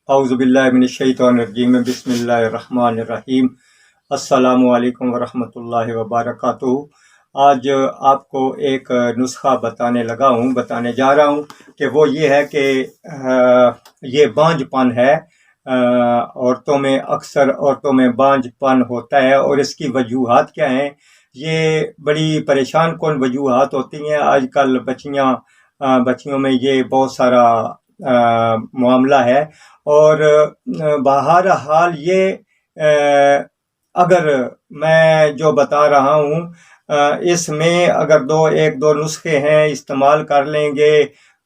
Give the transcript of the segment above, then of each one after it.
اعوذ باللہ من الشیطان الرجیم بسم اللہ الرحمن الرحیم السلام علیکم ورحمۃ اللہ وبرکاتہ۔ آج آپ کو ایک نسخہ بتانے جا رہا ہوں کہ وہ یہ ہے کہ یہ بانجھ پن ہے۔ اکثر عورتوں میں بانجھ پن ہوتا ہے اور اس کی وجوہات کیا ہیں؟ یہ بڑی پریشان کن وجوہات ہوتی ہیں۔ آج کل بچیوں میں یہ بہت سارا معاملہ ہے، اور بہرحال یہ اگر میں جو بتا رہا ہوں اس میں اگر ایک دو نسخے ہیں استعمال کر لیں گے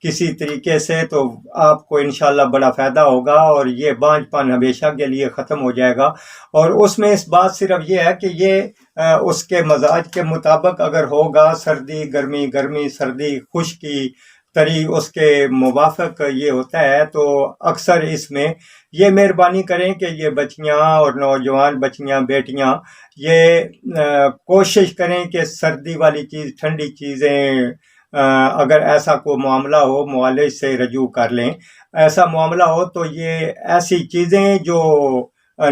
کسی طریقے سے تو آپ کو انشاءاللہ بڑا فائدہ ہوگا، اور یہ بانجھ پن ہمیشہ کے لیے ختم ہو جائے گا۔ اور اس میں اس بات صرف یہ ہے کہ یہ اس کے مزاج کے مطابق اگر ہوگا، سردی گرمی سردی خشکی تری اس کے موافق یہ ہوتا ہے، تو اکثر اس میں یہ مہربانی کریں کہ یہ بچیاں اور نوجوان بچیاں بیٹیاں یہ کوشش کریں کہ سردی والی چیز ٹھنڈی چیزیں اگر ایسا کوئی معاملہ ہو معالج سے رجوع کر لیں۔ ایسا معاملہ ہو تو یہ ایسی چیزیں جو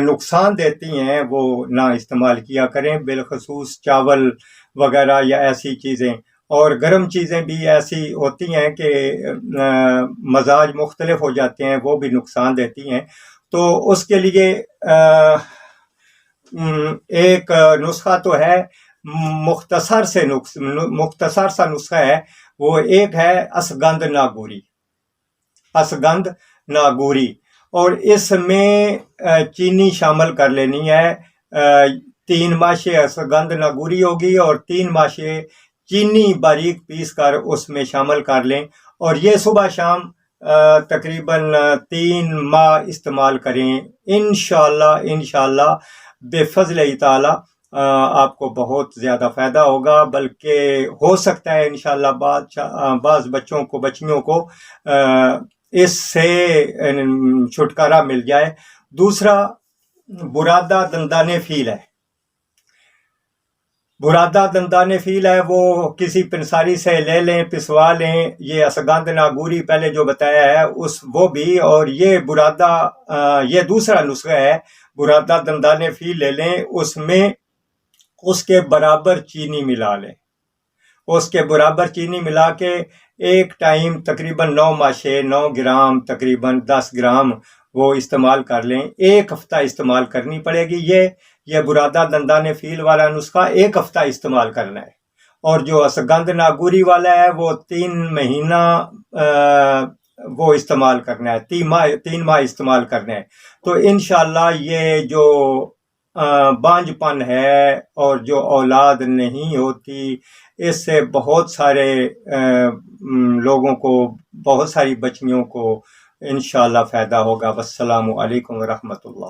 نقصان دیتی ہیں وہ نہ استعمال کیا کریں، بالخصوص چاول وغیرہ یا ایسی چیزیں۔ اور گرم چیزیں بھی ایسی ہوتی ہیں کہ مزاج مختلف ہو جاتے ہیں، وہ بھی نقصان دیتی ہیں۔ تو اس کے لیے ایک نسخہ تو ہے، مختصر سا نسخہ ہے۔ وہ ایک ہے اشگند ناگوری، اور اس میں چینی شامل کر لینی ہے۔ 3 ماشے اشگند ناگوری ہوگی اور 3 ماشے چینی باریک پیس کر اس میں شامل کر لیں، اور یہ صبح شام تقریباً 3 ماہ استعمال کریں۔ انشاءاللہ بفضل تعالی آپ کو بہت زیادہ فائدہ ہوگا، بلکہ ہو سکتا ہے انشاءاللہ بعض بچیوں کو اس سے چھٹکارا مل جائے۔ دوسرا برادہ دندان فیل ہے۔ برادہ دندان فیل ہے، وہ کسی پنساری سے لے لیں، پسوا لیں۔ یہ اشگند ناگوری پہلے جو بتایا ہے وہ بھی، اور یہ دوسرا نسخہ ہے۔ برادہ دندان فیل لے لیں، اس میں اس کے برابر چینی ملا لیں۔ اس کے برابر چینی ملا کے ایک ٹائم تقریباً 9 ماشے 9 گرام تقریباً 10 گرام وہ استعمال کر لیں۔ 1 ہفتہ استعمال کرنی پڑے گی۔ یہ برادہ دندان فیل والا نسخہ 1 ہفتہ استعمال کرنا ہے، اور جو اشگند ناگوری والا ہے وہ 3 مہینہ وہ استعمال کرنا ہے، 3 ماہ استعمال کرنا ہے۔ تو انشاءاللہ یہ جو بانجھ پن ہے اور جو اولاد نہیں ہوتی، اس سے بہت سارے لوگوں کو، بہت ساری بچیوں کو انشاءاللہ فائدہ ہوگا۔ والسلام علیکم ورحمۃ اللہ۔